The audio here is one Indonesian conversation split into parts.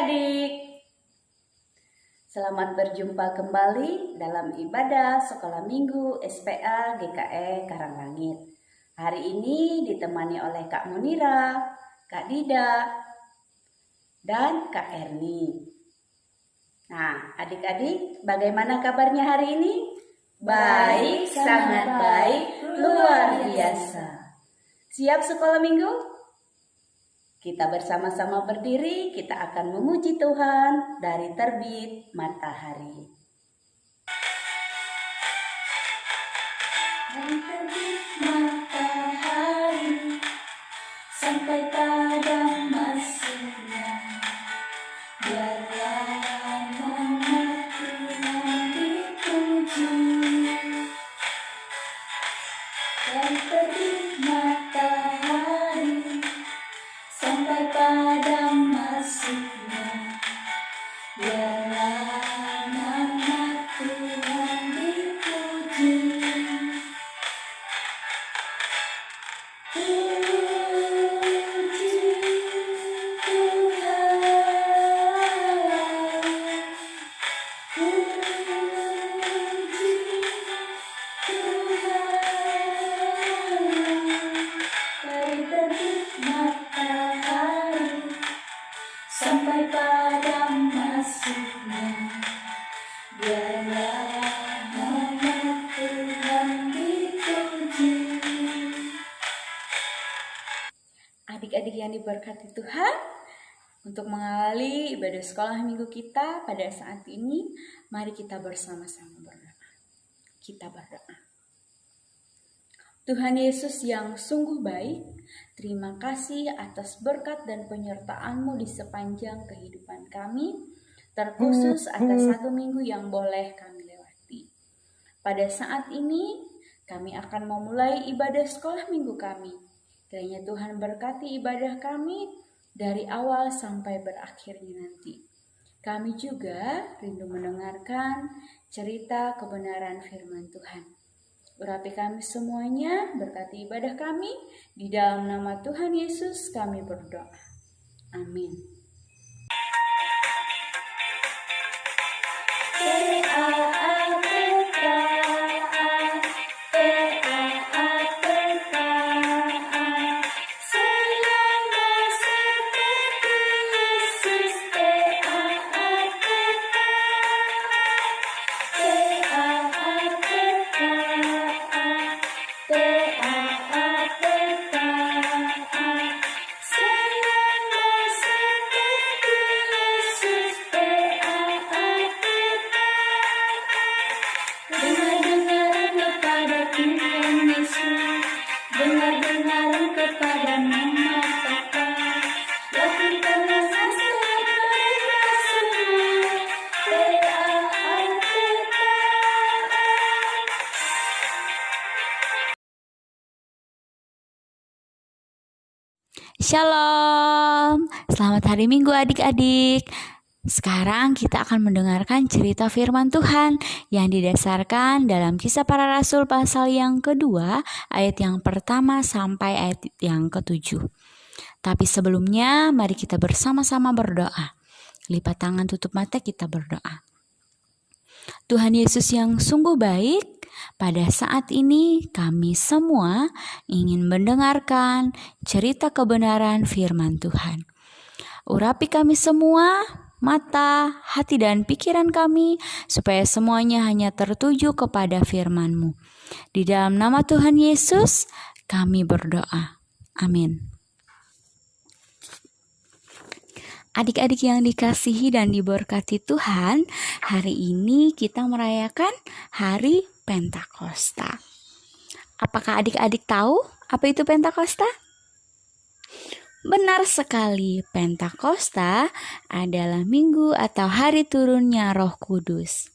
adik-adik. Selamat berjumpa kembali dalam ibadah Sekolah Minggu SPA GKE Karanglangit. Hari ini ditemani oleh Kak Munira, Kak Dida, dan Kak Erni. Nah, adik-adik, bagaimana kabarnya hari ini? Baik, sangat baik, luar biasa. Siap sekolah minggu? Kita bersama-sama berdiri, kita akan memuji Tuhan dari terbit matahari. Dari terbit matahari sampai pada masuknya, biarlah nama Tuhan dipuji. Dari terbit matahari sampai pada masuknya, biarlah nama Tuhan dipuji. Puji Tuhan, puji Tuhan. Dari terbit matahari sampai pada masuknya, biarlah nama Tuhan dipuji. Adik-adik yang diberkati Tuhan, untuk mengawali ibadah sekolah minggu kita pada saat ini, mari kita bersama-sama berdoa. Kita berdoa. Tuhan Yesus yang sungguh baik, terima kasih atas berkat dan penyertaan-Mu di sepanjang kehidupan kami, terkhusus atas satu minggu yang boleh kami lewati. Pada saat ini, kami akan memulai ibadah sekolah minggu kami. Kiranya Tuhan berkati ibadah kami dari awal sampai berakhirnya nanti. Kami juga rindu mendengarkan cerita kebenaran firman Tuhan. Urapi kami semuanya, berkati ibadah kami, di dalam nama Tuhan Yesus kami berdoa. Amin. Dengar kepada Mama Papa, lakukanlah sesuai perintah semua, Shalom, selamat hari Minggu adik-adik. Sekarang kita akan mendengarkan cerita firman Tuhan yang didasarkan dalam Kisah Para Rasul pasal yang kedua, ayat yang pertama sampai ayat yang ke-7. Tapi sebelumnya, mari kita bersama-sama berdoa. Lipat tangan, tutup mata, kita berdoa. Tuhan Yesus yang sungguh baik, pada saat ini kami semua ingin mendengarkan cerita kebenaran firman Tuhan. Urapi kami semua, mata, hati, dan pikiran kami, supaya semuanya hanya tertuju kepada firman-Mu. Di dalam nama Tuhan Yesus, kami berdoa. Amin. Adik-adik yang dikasihi dan diberkati Tuhan, hari ini kita merayakan Hari Pentakosta. Apakah adik-adik tahu apa itu Pentakosta? Benar sekali, Pentakosta adalah minggu atau hari turunnya Roh Kudus.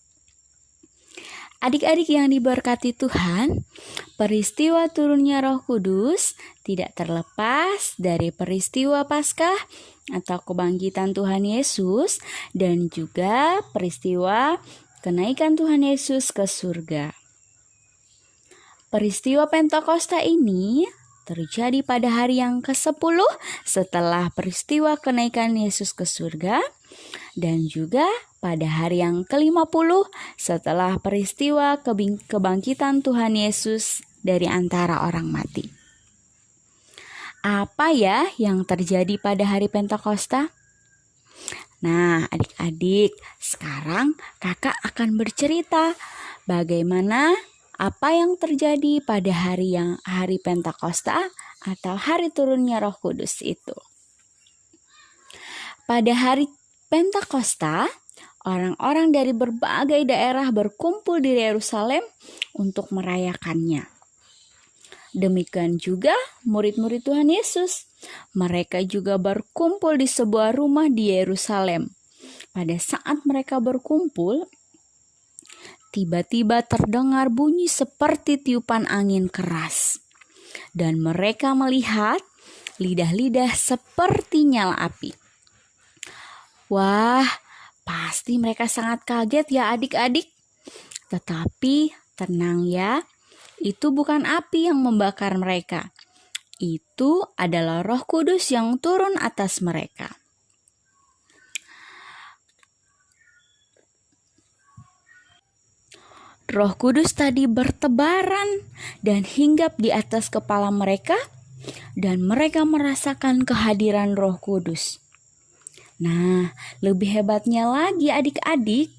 Adik-adik yang diberkati Tuhan, peristiwa turunnya Roh Kudus tidak terlepas dari peristiwa Paskah atau kebangkitan Tuhan Yesus dan juga peristiwa kenaikan Tuhan Yesus ke surga. Peristiwa Pentakosta ini terjadi pada hari yang ke-10 setelah peristiwa kenaikan Yesus ke surga, Dan juga pada hari yang ke-50 setelah peristiwa kebangkitan Tuhan Yesus dari antara orang mati. Apa ya yang terjadi pada hari Pentakosta? Nah, adik-adik, sekarang kakak akan bercerita bagaimana apa yang terjadi pada hari Pentakosta atau hari turunnya Roh Kudus itu. Pada hari Pentakosta, orang-orang dari berbagai daerah berkumpul di Yerusalem untuk merayakannya. Demikian juga murid-murid Tuhan Yesus. Mereka juga berkumpul di sebuah rumah di Yerusalem. Pada saat mereka berkumpul, tiba-tiba terdengar bunyi seperti tiupan angin keras. Dan mereka melihat lidah-lidah seperti nyala api. Wah, pasti mereka sangat kaget ya adik-adik. Tetapi tenang ya, itu bukan api yang membakar mereka. Itu adalah Roh Kudus yang turun atas mereka. Roh Kudus tadi bertebaran dan hinggap di atas kepala mereka, dan mereka merasakan kehadiran Roh Kudus. Nah, lebih hebatnya lagi adik-adik,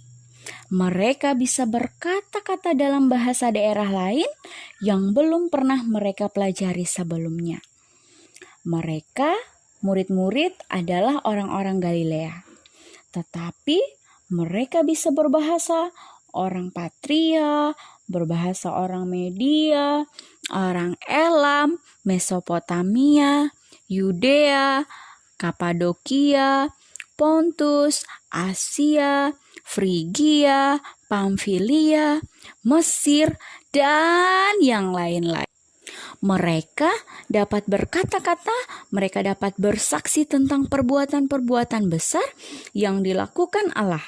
mereka bisa berkata-kata dalam bahasa daerah lain yang belum pernah mereka pelajari sebelumnya. Mereka, murid-murid, adalah orang-orang Galilea. Tetapi mereka bisa berbahasa orang Patria, berbahasa orang Media, orang Elam, Mesopotamia, Yudea, Kapadokia, Pontus, Asia, Frigia, Pamfilia, Mesir, dan yang lain-lain. Mereka dapat berkata-kata, mereka dapat bersaksi tentang perbuatan-perbuatan besar yang dilakukan Allah.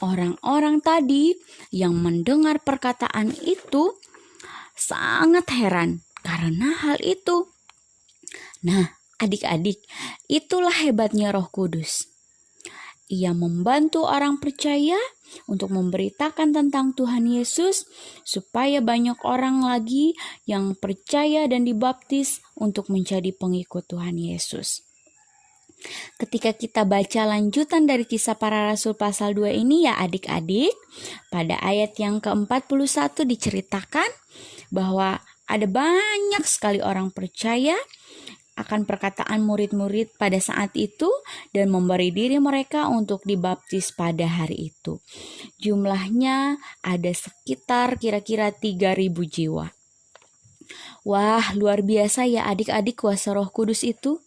Orang-orang tadi yang mendengar perkataan itu sangat heran karena hal itu. Nah, adik-adik, itulah hebatnya Roh Kudus. Ia membantu orang percaya untuk memberitakan tentang Tuhan Yesus supaya banyak orang lagi yang percaya dan dibaptis untuk menjadi pengikut Tuhan Yesus. Ketika kita baca lanjutan dari Kisah Para Rasul pasal 2 ini ya adik-adik, pada ayat yang ke-41 diceritakan bahwa ada banyak sekali orang percaya akan perkataan murid-murid pada saat itu dan memberi diri mereka untuk dibaptis pada hari itu. Jumlahnya ada sekitar kira-kira 3.000 jiwa. Wah, luar biasa ya adik-adik kuasa Roh Kudus itu.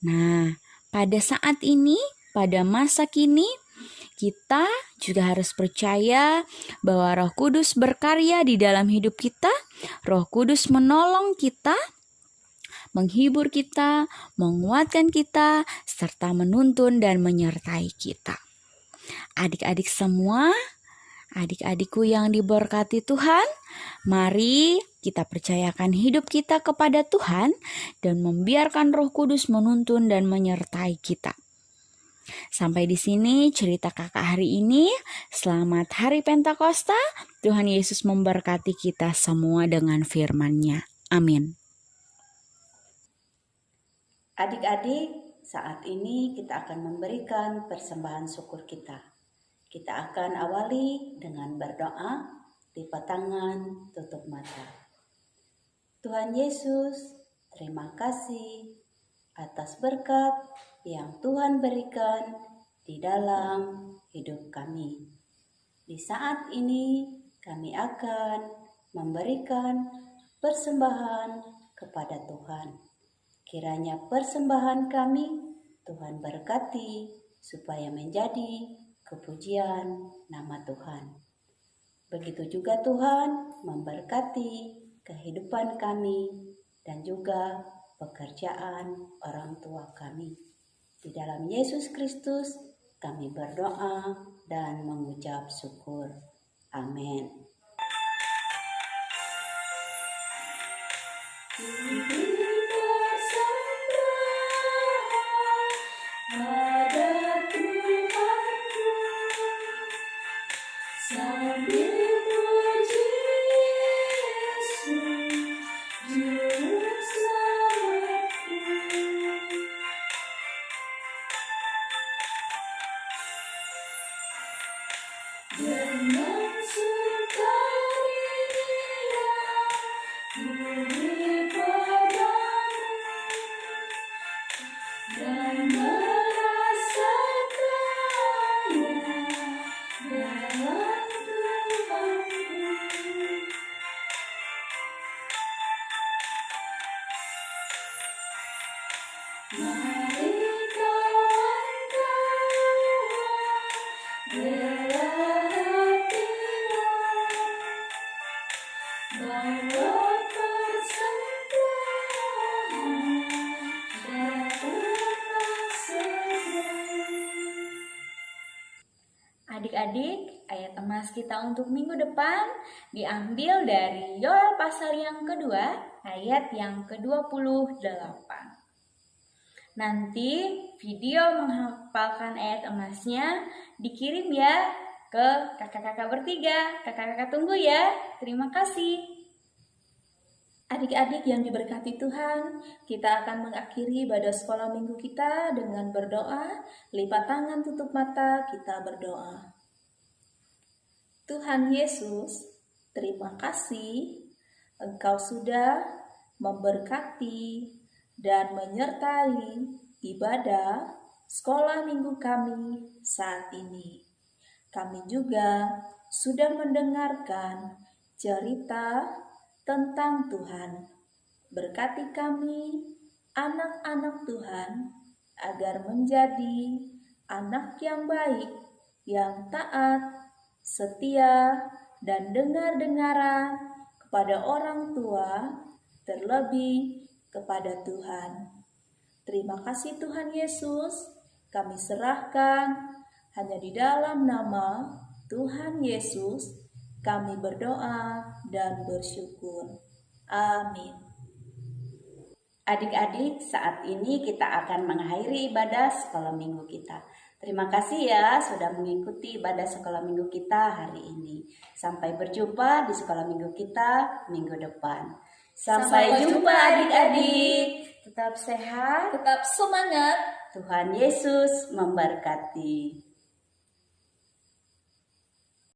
Nah, pada saat ini, pada masa kini, kita juga harus percaya bahwa Roh Kudus berkarya di dalam hidup kita. Roh Kudus menolong kita, menghibur kita, menguatkan kita, serta menuntun dan menyertai kita. Adik-adik semua, adik-adikku yang diberkati Tuhan, mari kita percayakan hidup kita kepada Tuhan dan membiarkan Roh Kudus menuntun dan menyertai kita. Sampai di sini cerita kakak hari ini. Selamat Hari Pentakosta. Tuhan Yesus memberkati kita semua dengan firman-Nya. Amin. Adik-adik, saat ini kita akan memberikan persembahan syukur kita. Kita akan awali dengan berdoa, lipat tangan, tutup mata. Tuhan Yesus, terima kasih atas berkat yang Tuhan berikan di dalam hidup kami. Di saat ini kami akan memberikan persembahan kepada Tuhan. Kiranya persembahan kami Tuhan berkati supaya menjadi kepujian nama Tuhan. Begitu juga Tuhan memberkati kehidupan kami dan juga pekerjaan orang tua kami. Di dalam Yesus Kristus kami berdoa dan mengucap syukur. Amin. Ada Dengan sukaria beri padamu dan merasa kaya dalam Tuhanku. Mari kawan-kawan, bela hatimu, bawa persembahyan, datanglah segera. Adik-adik, ayat emas kita untuk minggu depan diambil dari Yoel pasal yang kedua, ayat yang ke-28. Nanti video menghafalkan ayat emasnya dikirim ya ke kakak-kakak bertiga. Kakak-kakak tunggu ya. Terima kasih. Adik-adik yang diberkati Tuhan, kita akan mengakhiri ibadah sekolah minggu kita dengan berdoa. Lipat tangan, tutup mata, kita berdoa. Tuhan Yesus, terima kasih Engkau sudah memberkati dan menyertai ibadah sekolah minggu kami saat ini. Kami juga sudah mendengarkan cerita tentang Tuhan. Berkati kami, anak-anak Tuhan, agar menjadi anak yang baik, yang taat, setia, dan dengar-dengaran kepada orang tua, terlebih kepada Tuhan. Terima kasih Tuhan Yesus, kami serahkan hanya di dalam nama Tuhan Yesus, kami berdoa dan bersyukur. Amin. Adik-adik, saat ini kita akan mengakhiri ibadah sekolah minggu kita. Terima kasih ya sudah mengikuti ibadah sekolah minggu kita hari ini. Sampai berjumpa di sekolah minggu kita minggu depan. Sampai jumpa adik-adik. Tetap sehat, Tetap semangat. Tuhan Yesus memberkati.